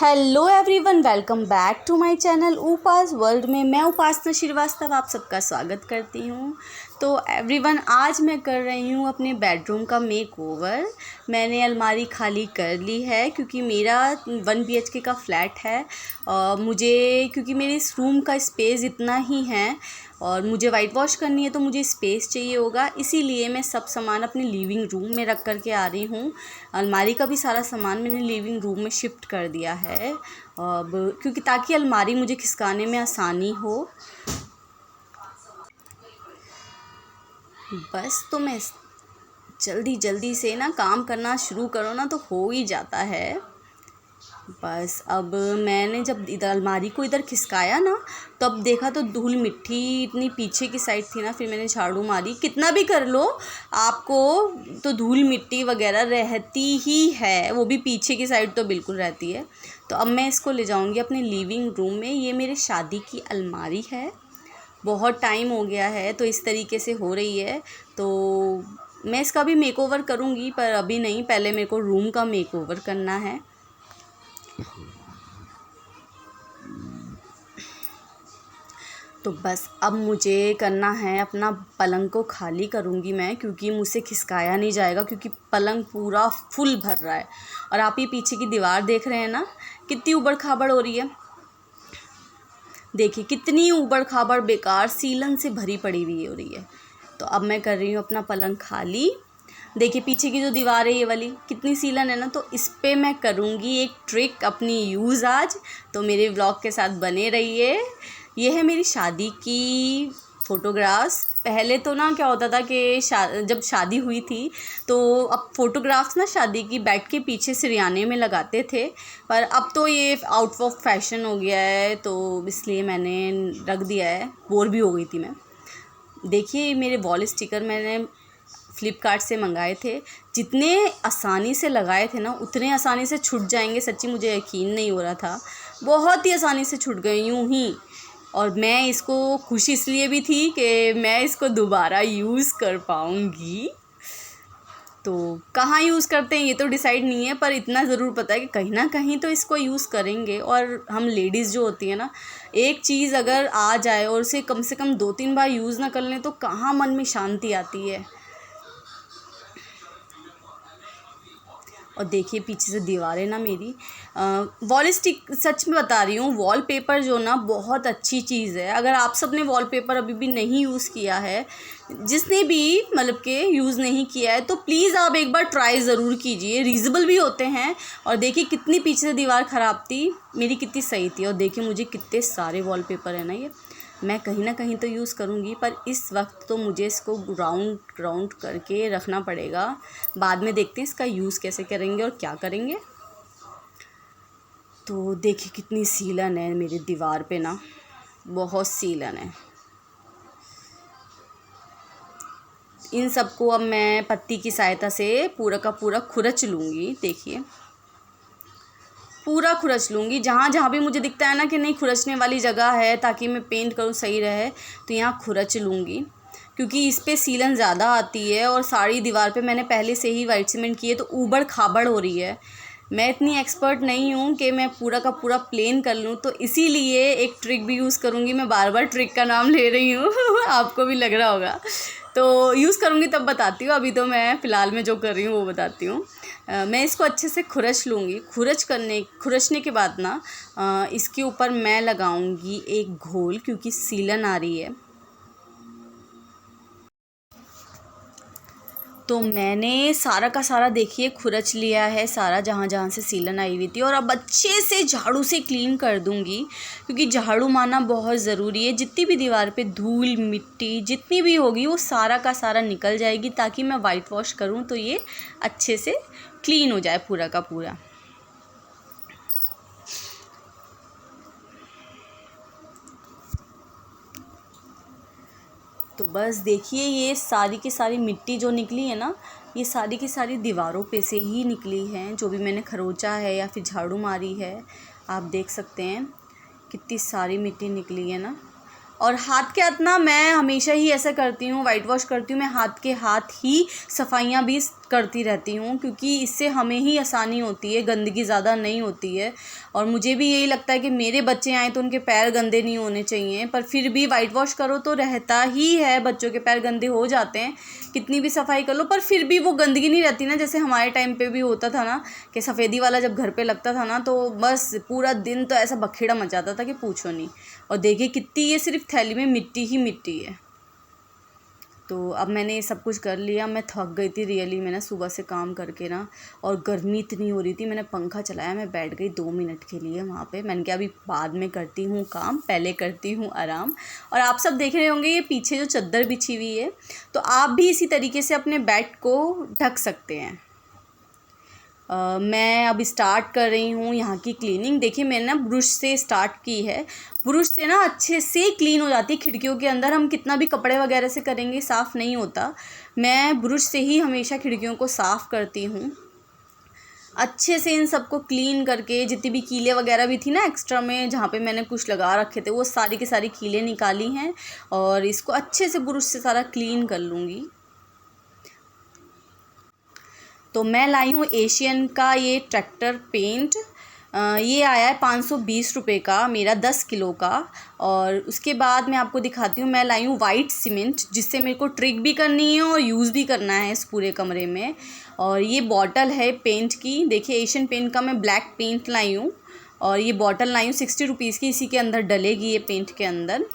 Hello everyone, welcome back to my channel Upas world में मैं उपासना श्रीवास्तव आप सबका स्वागत करती हूँ। तो एवरीवन, आज मैं कर रही हूँ अपने बेडरूम का मेकओवर। मैंने अलमारी खाली कर ली है क्योंकि मेरा 1 BHK का फ्लैट है और क्योंकि मेरे इस रूम का स्पेस इतना ही है और मुझे वाइट वॉश करनी है तो मुझे स्पेस चाहिए होगा, इसीलिए मैं सब सामान अपने लिविंग रूम में रख कर के आ रही हूँ। अलमारी का भी सारा सामान मैंने लिविंग रूम में शिफ्ट कर दिया है अब, क्योंकि ताकि अलमारी मुझे खिसकाने में आसानी हो। बस तो मैं जल्दी जल्दी से ना काम करना शुरू करो ना तो हो ही जाता है। बस अब मैंने जब इधर अलमारी को इधर खिसकाया ना, तब देखा तो धूल मिट्टी इतनी पीछे की साइड थी ना, फिर मैंने झाड़ू मारी। कितना भी कर लो आपको तो धूल मिट्टी वगैरह रहती ही है, वो भी पीछे की साइड तो बिल्कुल रहती है। तो अब मैं इसको ले जाऊंगी अपने लिविंग रूम में। ये मेरे शादी की अलमारी है, बहुत टाइम हो गया है तो इस तरीके से हो रही है। तो मैं इसका भी मेकओवर करूँगी, पर अभी नहीं, पहले मेरे को रूम का मेकओवर करना है। तो बस अब मुझे करना है, अपना पलंग को खाली करूँगी मैं, क्योंकि मुझसे खिसकाया नहीं जाएगा, क्योंकि पलंग पूरा फुल भर रहा है। और आप ये पीछे की दीवार देख रहे हैं ना, कितनी ऊबड़ खाबड़ हो रही है। देखिए कितनी ऊबड़ खाबड़ बेकार सीलन से भरी पड़ी हुई हो रही है। तो अब मैं कर रही हूँ अपना पलंग खाली। देखिए पीछे की जो दीवार है ये वाली कितनी सीलन है ना, तो इस पे मैं करूँगी एक ट्रिक अपनी यूज़ आज। तो मेरे व्लॉग के साथ बने रहिए। ये है मेरी शादी की फ़ोटोग्राफ्स। पहले तो ना क्या होता था कि जब शादी हुई थी तो अब फ़ोटोग्राफ्स ना शादी की बैठ के पीछे सिरयाने में लगाते थे, पर अब तो ये आउट ऑफ फैशन हो गया है, तो इसलिए मैंने रख दिया है। बोर भी हो गई थी मैं। देखिए मेरे वॉल स्टिकर मैंने फ्लिपकार्ट से मंगाए थे। जितने आसानी से लगाए थे ना, उतने आसानी से छूट जाएंगे, सच्ची मुझे यकीन नहीं हो रहा था। बहुत ही आसानी से छूट गए यूं ही। और मैं इसको खुश इसलिए भी थी कि मैं इसको दोबारा यूज़ कर पाऊँगी। तो कहाँ यूज़ करते हैं ये तो डिसाइड नहीं है, पर इतना ज़रूर पता है कि कहीं ना कहीं तो इसको यूज़ करेंगे। और हम लेडीज़ जो होती है ना, एक चीज़ अगर आ जाए और उसे कम से कम 2-3 बार यूज़ ना कर लें तो कहाँ मन में शांति आती है। और देखिए पीछे से दीवारें ना मेरी वॉल स्टिक, सच में बता रही हूँ, वॉलपेपर जो ना बहुत अच्छी चीज़ है। अगर आप सब ने वॉलपेपर अभी भी नहीं यूज़ किया है, जिसने भी मतलब के यूज़ नहीं किया है, तो प्लीज़ आप एक बार ट्राई ज़रूर कीजिए। रीज़नेबल भी होते हैं। और देखिए कितनी पीछे से दीवार ख़राब थी, मेरी कितनी सही थी। और देखिए मुझे कितने सारे वॉलपेपर है ना, ये मैं कहीं ना कहीं तो यूज़ करूँगी, पर इस वक्त तो मुझे इसको राउंड करके रखना पड़ेगा। बाद में देखते हैं इसका यूज़ कैसे करेंगे और क्या करेंगे। तो देखिए कितनी सीलन है मेरी दीवार पे ना, बहुत सीलन है। इन सबको अब मैं पत्ती की सहायता से पूरा का पूरा खुरच लूँगी। देखिए पूरा खुरच लूँगी, जहाँ जहाँ भी मुझे दिखता है ना कि नहीं खुरचने वाली जगह है ताकि मैं पेंट करूँ सही रहे, तो यहाँ खुरच लूँगी। क्योंकि इस पे सीलन ज़्यादा आती है और सारी दीवार पे मैंने पहले से ही वाइट सीमेंट की है, तो ऊबड़ खाबड़ हो रही है। मैं इतनी एक्सपर्ट नहीं हूँ कि मैं पूरा का पूरा प्लेन कर लूँ, तो इसीलिए एक ट्रिक भी यूज़ करूँगी। मैं बार बार ट्रिक का नाम ले रही हूँ आपको भी लग रहा होगा, तो यूज़ करूँगी तब बताती हूँ। अभी तो मैं फ़िलहाल में जो कर रही हूँ वो बताती हूँ। मैं इसको अच्छे से खुरच लूँगी। खुरचने के बाद ना इसके ऊपर मैं लगाऊँगी एक घोल, क्योंकि सीलन आ रही है। तो मैंने सारा का सारा देखिए खुरच लिया है, सारा जहाँ जहाँ से सीलन आई हुई थी। और अब अच्छे से झाड़ू से क्लीन कर दूँगी, क्योंकि झाड़ू मारना बहुत ज़रूरी है। जितनी भी दीवार पे धूल मिट्टी जितनी भी होगी वो सारा का सारा निकल जाएगी, ताकि मैं वाइट वॉश करूँ तो ये अच्छे से क्लीन हो जाए पूरा का पूरा। तो बस देखिए ये सारी की सारी मिट्टी जो निकली है ना, ये सारी की सारी दीवारों पे से ही निकली हैं, जो भी मैंने खरोचा है या फिर झाड़ू मारी है। आप देख सकते हैं कितनी सारी मिट्टी निकली है ना। और हाथ के हाथ ना मैं हमेशा ही ऐसा करती हूँ, वाइट वॉश करती हूँ मैं हाथ के हाथ ही सफाइयाँ भी करती रहती हूँ, क्योंकि इससे हमें ही आसानी होती है, गंदगी ज़्यादा नहीं होती है। और मुझे भी यही लगता है कि मेरे बच्चे आएँ तो उनके पैर गंदे नहीं होने चाहिए, पर फिर भी वाइट वॉश करो तो रहता ही है, बच्चों के पैर गंदे हो जाते हैं, कितनी भी सफाई कर लो, पर फिर भी वो गंदगी नहीं रहती ना। जैसे हमारे टाइम पे भी होता था ना कि सफ़ेदी वाला जब घर पे लगता था ना, तो बस पूरा दिन तो ऐसा बखेड़ा मच जाता था कि पूछो नहीं। और देखिए कितनी ये सिर्फ थैली में मिट्टी ही मिट्टी है। तो अब मैंने ये सब कुछ कर लिया। मैं थक गई थी रियली में ना, सुबह से काम करके ना, और गर्मी इतनी हो रही थी। मैंने पंखा चलाया, मैं बैठ गई 2 मिनट के लिए वहाँ पे। मैंने कहा अभी बाद में करती हूँ काम, पहले करती हूँ आराम। और आप सब देख रहे होंगे ये पीछे जो चादर बिछी हुई है, तो आप भी इसी तरीके से अपने बेड को ढक सकते हैं। मैं अब स्टार्ट कर रही हूँ यहाँ की क्लीनिंग। देखिए मैंने ना ब्रश से स्टार्ट की है। ब्रश से ना अच्छे से क्लीन हो जाती है खिड़कियों के अंदर। हम कितना भी कपड़े वगैरह से करेंगे साफ़ नहीं होता। मैं ब्रश से ही हमेशा खिड़कियों को साफ़ करती हूँ, अच्छे से इन सबको क्लीन करके। जितनी भी कीले वगैरह भी थी ना एक्स्ट्रा में, जहाँ पे मैंने कुछ लगा रखे थे, वो सारी की सारी कीले निकाली हैं, और इसको अच्छे से ब्रश से सारा क्लीन कर लूँगी। तो मैं लाई हूँ एशियन का ये ट्रैक्टर पेंट। ये आया है 520 रुपये का, मेरा 10 किलो का। और उसके बाद मैं आपको दिखाती हूँ, मैं लाई हूँ वाइट सीमेंट, जिससे मेरे को ट्रिक भी करनी है और यूज़ भी करना है इस पूरे कमरे में। और ये बॉटल है पेंट की, देखिए एशियन पेंट का मैं ब्लैक पेंट लाई हूँ। और ये बॉटल लाई हूँ 60 रुपीज़ की, इसी के अंदर डलेगी ये पेंट के अंदर।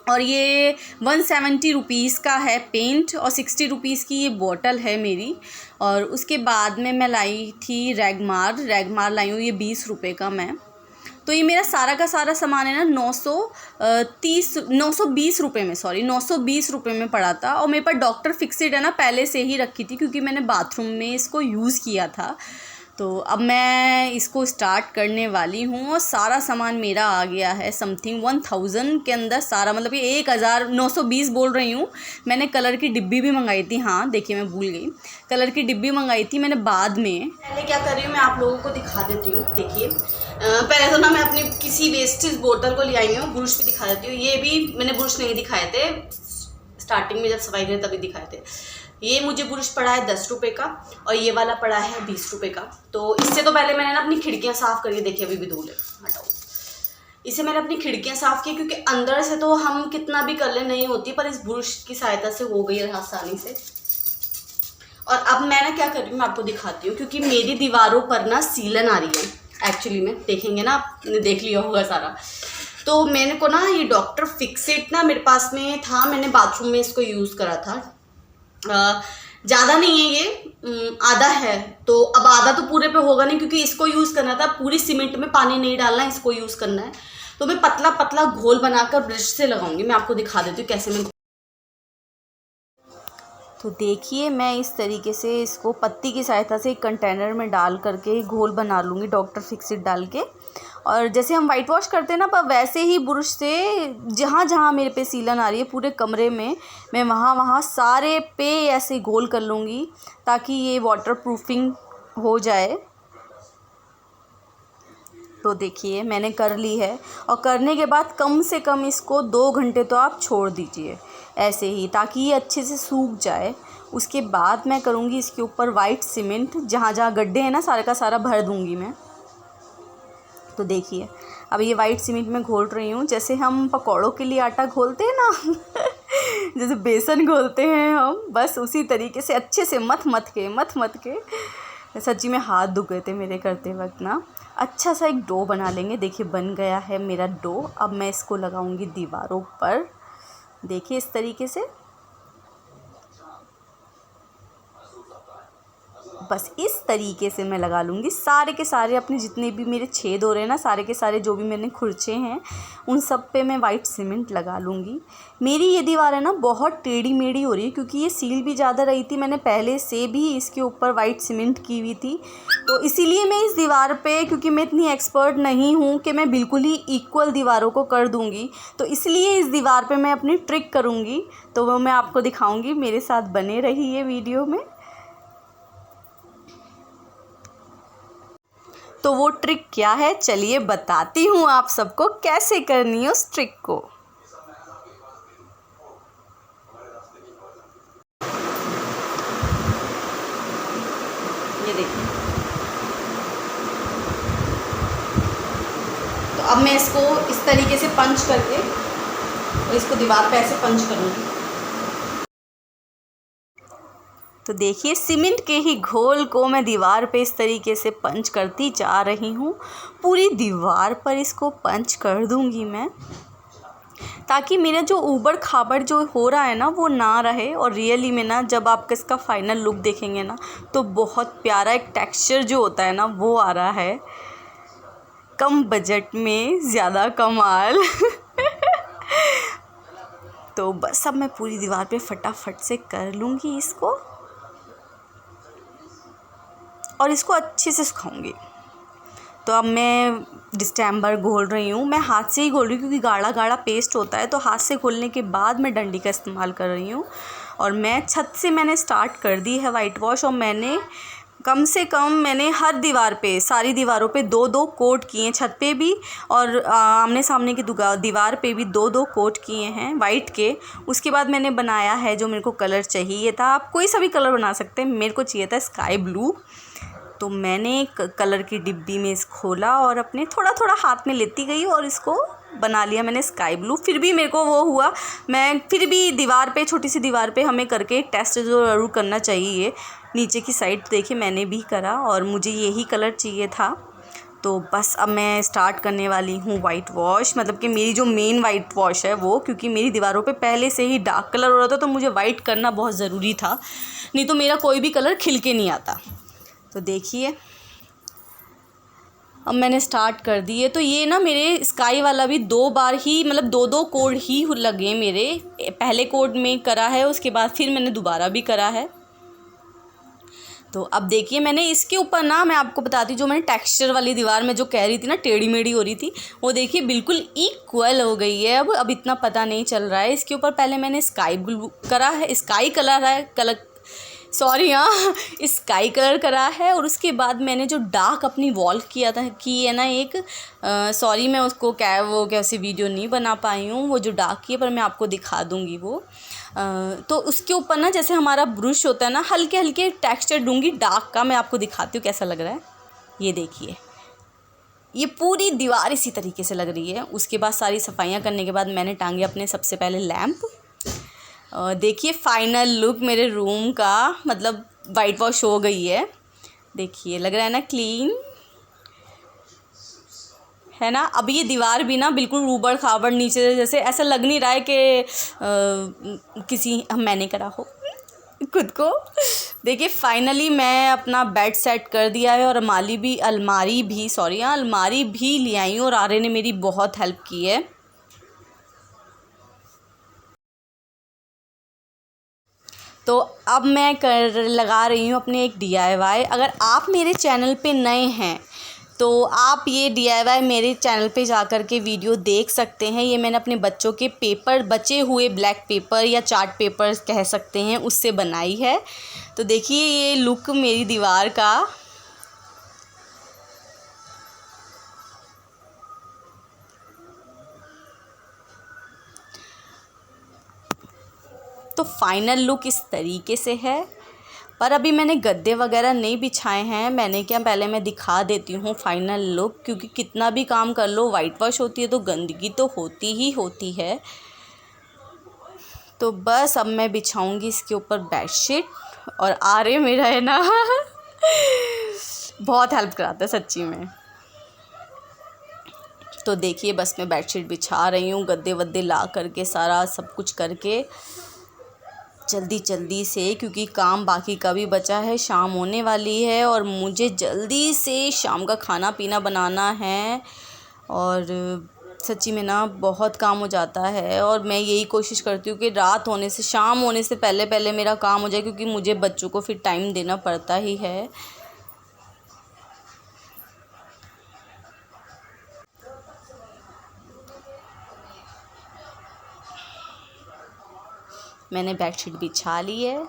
और ये 170 रुपीज़ का है पेंट, और 60 रुपीज़ की ये बॉटल है मेरी। और उसके बाद में मैं लाई थी रैगमार लाई हूँ, ये 20 रुपये का मैं। तो ये मेरा सारा का सारा सामान है ना 920 रुपये में, 920 रुपये में पड़ा था। और मेरे पास डॉक्टर फिक्सिट है ना, पहले से ही रखी थी, क्योंकि मैंने बाथरूम में इसको यूज़ किया था। तो अब मैं इसको स्टार्ट करने वाली हूँ, और सारा सामान मेरा आ गया है समथिंग 1000 के अंदर सारा, मतलब ये 1920 बोल रही हूँ। मैंने कलर की डिब्बी भी मंगाई थी, हाँ देखिए मैं भूल गई, कलर की डिब्बी मंगाई थी मैंने बाद में। पहले क्या कर रही हूँ मैं आप लोगों को दिखा देती हूँ। देखिए पहले तो ना मैं अपनी किसी वेस्टेज बोतल को ले आई हूँ, ब्रश भी दिखा देती हूँ। ये भी मैंने ब्रश नहीं दिखाए थे स्टार्टिंग में, जब सफाई करी तभी दिखाए थे। ये मुझे ब्रश पड़ा है 10 रुपये का, और ये वाला पड़ा है 20 रुपये का। तो इससे तो पहले मैंने ना अपनी खिड़कियाँ साफ़ करी, देखिए अभी भी धूल है, हटाओ। इससे मैंने अपनी खिड़कियाँ साफ़ की, क्योंकि अंदर से तो हम कितना भी कर ले नहीं होती, पर इस ब्रश की सहायता से हो गई है आसानी से। और अब मैं ना क्या कर रही हूँ मैं आपको दिखाती हूँ, क्योंकि मेरी दीवारों पर ना सीलन आ रही है एक्चुअली में, देखेंगे ना, आपने देख लिया होगा सारा। तो मैंने को ना ये डॉक्टर फिक्सिट ना मेरे पास में था, मैंने बाथरूम में इसको यूज़ करा था। ज़्यादा नहीं है ये, आधा है। तो अब आधा तो पूरे पे होगा नहीं, क्योंकि इसको यूज़ करना था, पूरी सीमेंट में पानी नहीं डालना है, इसको यूज़ करना है। तो मैं पतला पतला घोल बनाकर ब्रश से लगाऊंगी। मैं आपको दिखा देती हूँ कैसे मैं। तो देखिए मैं इस तरीके से इसको पत्ती की सहायता से एक कंटेनर में डाल करके घोल बना लूँगी डॉक्टर फिक्सिट डाल के। और जैसे हम वाइट वॉश करते हैं ना, पर वैसे ही ब्रश से जहाँ जहाँ मेरे पे सीलन आ रही है पूरे कमरे में, मैं वहाँ वहाँ सारे पे ऐसे घोल कर लूँगी, ताकि ये वाटर प्रूफिंग हो जाए। तो देखिए मैंने कर ली है, और करने के बाद कम से कम इसको 2 घंटे तो आप छोड़ दीजिए ऐसे ही, ताकि ये अच्छे से सूख जाए। उसके बाद मैं करूँगी इसके ऊपर वाइट सीमेंट, जहाँ जहाँ गड्ढे हैं ना सारे का सारा भर दूँगी मैं। तो देखिए अब ये वाइट सीमेंट में घोल रही हूँ, जैसे हम पकौड़ों के लिए आटा घोलते हैं ना जैसे बेसन घोलते हैं हम, बस उसी तरीके से अच्छे से मथ मथ के सच्ची में हाथ दुख गए थे मेरे करते वक्त ना। अच्छा सा एक डो बना लेंगे। देखिए बन गया है मेरा डो। अब मैं इसको लगाऊंगी दीवारों पर, देखिए इस तरीके से, बस इस तरीके से मैं लगा लूँगी सारे के सारे अपने जितने भी मेरे छेद हो रहे हैं ना, सारे के सारे जो भी मैंने खुरचे हैं उन सब पे मैं वाइट सीमेंट लगा लूँगी। मेरी ये दीवार है ना बहुत टेढ़ी मेढ़ी हो रही है, क्योंकि ये सील भी ज़्यादा रही थी, मैंने पहले से भी इसके ऊपर वाइट सीमेंट की हुई थी। तो इसीलिए मैं इस दीवार पे, क्योंकि मैं इतनी एक्सपर्ट नहीं हूँ कि मैं बिल्कुल ही इक्वल दीवारों को कर दूँगी, तो इसलिए इस दीवार पे मैं अपनी ट्रिक करूँगी। तो वो मैं आपको दिखाऊँगी, मेरे साथ बने रहिए वीडियो में। तो वो ट्रिक क्या है चलिए बताती हूँ आप सबको कैसे करनी है उस ट्रिक को। अब मैं इसको इस तरीके से पंच करके और इसको दीवार पे ऐसे पंच करूँगी। तो देखिए सीमेंट के ही घोल को मैं दीवार पे इस तरीके से पंच करती जा रही हूँ। पूरी दीवार पर इसको पंच कर दूँगी मैं, ताकि मेरा जो ऊबड़ खाबड़ जो हो रहा है ना वो ना रहे। और रियली में ना जब आप इसका फाइनल लुक देखेंगे ना तो बहुत प्यारा एक टेक्सचर जो होता है ना वो आ रहा है। कम बजट में ज़्यादा कमाल। तो बस अब मैं पूरी दीवार पे फटाफट से कर लूँगी इसको और इसको अच्छे से सुखाऊंगी। तो अब मैं डिस्टेम्बर घोल रही हूँ। मैं हाथ से ही घोल रही हूँ क्योंकि गाढ़ा गाढ़ा पेस्ट होता है, तो हाथ से घोलने के बाद मैं डंडी का इस्तेमाल कर रही हूँ। और मैं छत से मैंने स्टार्ट कर दी है वाइट वॉश, और मैंने कम से कम मैंने हर दीवार पे, सारी दीवारों पे 2-2 कोट किए, छत पे भी और आमने सामने की दीवार पे भी 2-2 कोट किए हैं वाइट के। उसके बाद मैंने बनाया है जो मेरे को कलर चाहिए था। आप कोई सा भी कलर बना सकते हैं, मेरे को चाहिए था स्काई ब्लू। तो मैंने कलर की डिब्बी में इसको खोला और अपने थोड़ा थोड़ा हाथ में लेती गई और इसको बना लिया मैंने स्काई ब्लू। फिर भी मेरे को वो हुआ, मैं फिर भी दीवार पे, छोटी सी दीवार पे हमें करके टेस्ट ज़रूर करना चाहिए। नीचे की साइड देखिए मैंने भी करा और मुझे यही कलर चाहिए था। तो बस अब मैं स्टार्ट करने वाली हूँ वाइट वॉश, मतलब कि मेरी जो मेन वाइट वॉश है वो, क्योंकि मेरी दीवारों पे पहले से ही डार्क कलर हो रहा था तो मुझे वाइट करना बहुत ज़रूरी था, नहीं तो मेरा कोई भी कलर खिल के नहीं आता। तो देखिए अब मैंने स्टार्ट कर दी है। तो ये ना मेरे स्काई वाला भी 2 बार ही, मतलब 2-2 कोड ही लगे मेरे। पहले कोड में करा है, उसके बाद फिर मैंने दोबारा भी करा है। तो अब देखिए मैंने इसके ऊपर ना, मैं आपको बताती हूँ, जो मैंने टेक्सचर वाली दीवार में जो कह रही थी ना टेढ़ी मेढ़ी हो रही थी, वो देखिए बिल्कुल इक्वल हो गई है। अब इतना पता नहीं चल रहा है। इसके ऊपर पहले मैंने स्काई ब्लू करा है, स्काई कलर है, सॉरी हाँ, स्काई कलर करा है। और उसके बाद मैंने जो डार्क अपनी वॉल किया था की है ना एक, सॉरी मैं उसको वो कैसे वीडियो नहीं बना पाई हूँ, वो जो डार्क की है, पर मैं आपको दिखा दूँगी वो। तो उसके ऊपर ना जैसे हमारा ब्रश होता है ना, हल्के हल्के टेक्सचर दूँगी डार्क का। मैं आपको दिखाती हूँ कैसा लग रहा है। ये देखिए ये पूरी दीवार इसी तरीके से लग रही है। उसके बाद सारी सफाइयाँ करने के बाद मैंने टांगे अपने सबसे पहले लैंप। देखिए फाइनल लुक मेरे रूम का, मतलब वाइट वॉश हो गई है। देखिए लग रहा है ना क्लीन, है ना। अब ये दीवार भी ना बिल्कुल ऊबड़ खाबड़ नीचे जैसे, ऐसा लग नहीं रहा है कि किसी मैंने करा हो खुद को। देखिए फाइनली मैं अपना बेड सेट कर दिया है और अलमारी भी ले आई हूँ और आर्य ने मेरी बहुत हेल्प की है। तो अब मैं लगा रही हूँ अपने एक DIY। अगर आप मेरे चैनल पे नए हैं तो आप ये DIY मेरे चैनल पे जा कर के वीडियो देख सकते हैं। ये मैंने अपने बच्चों के पेपर, बचे हुए ब्लैक पेपर या चार्ट पेपर कह सकते हैं, उससे बनाई है। तो देखिए ये लुक मेरी दीवार का। तो फाइनल लुक इस तरीके से है। पर अभी मैंने गद्दे वगैरह नहीं बिछाए हैं। मैंने क्या, पहले मैं दिखा देती हूँ फाइनल लुक, क्योंकि कितना भी काम कर लो, वाइट वॉश होती है तो गंदगी तो होती ही होती है। तो बस अब मैं बिछाऊँगी इसके ऊपर बेडशीट। और आर्य मेरा है ना बहुत हेल्प कराता है सच्ची में। तो देखिए बस मैं बेडशीट बिछा रही हूँ, गद्दे वद्दे ला करके सारा सब कुछ करके जल्दी से, क्योंकि काम बाकी का भी बचा है। शाम होने वाली है और मुझे जल्दी से शाम का खाना पीना बनाना है। और सच्ची में ना बहुत काम हो जाता है और मैं यही कोशिश करती हूँ कि रात होने से, शाम होने से पहले पहले मेरा काम हो जाए, क्योंकि मुझे बच्चों को फिर टाइम देना पड़ता ही है। मैंने बेडशीट बिछा ली है।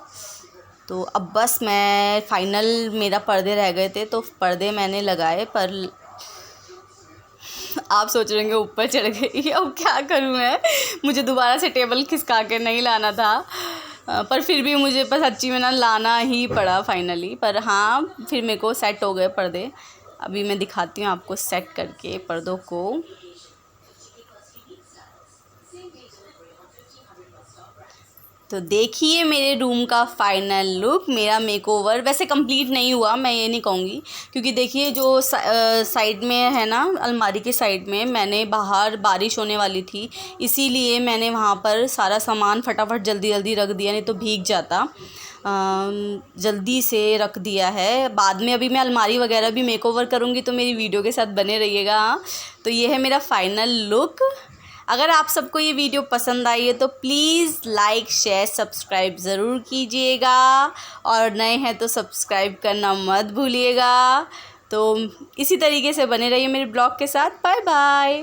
तो अब बस मैं फाइनल, मेरा पर्दे रह गए थे तो पर्दे मैंने लगाए, पर आप सोच रहे होंगे ऊपर चढ़ गई। अब क्या करूँ मैं, मुझे दोबारा से टेबल खिसका के नहीं लाना था, पर फिर भी मुझे बस सच्ची में ना लाना ही पड़ा फाइनली। पर हाँ फिर मेरे को सेट हो गए पर्दे। अभी मैं दिखाती हूँ आपको सेट करके पर्दों को। तो देखिए मेरे रूम का फाइनल लुक। मेरा मेकओवर वैसे कंप्लीट नहीं हुआ, मैं ये नहीं कहूँगी, क्योंकि देखिए जो साइड में है ना, अलमारी के साइड में, मैंने बाहर बारिश होने वाली थी, इसीलिए मैंने वहाँ पर सारा सामान फटाफट जल्दी जल्दी रख दिया, नहीं तो भीग जाता। जल्दी से रख दिया है। बाद में अभी मैं अलमारी वगैरह भी मेकओवर करूँगी, तो मेरी वीडियो के साथ बने रहिएगा। तो ये है मेरा फाइनल लुक। अगर आप सबको ये वीडियो पसंद आई है तो प्लीज़ लाइक शेयर सब्सक्राइब ज़रूर कीजिएगा, और नए हैं तो सब्सक्राइब करना मत भूलिएगा। तो इसी तरीके से बने रहिए मेरे ब्लॉग के साथ। Bye bye.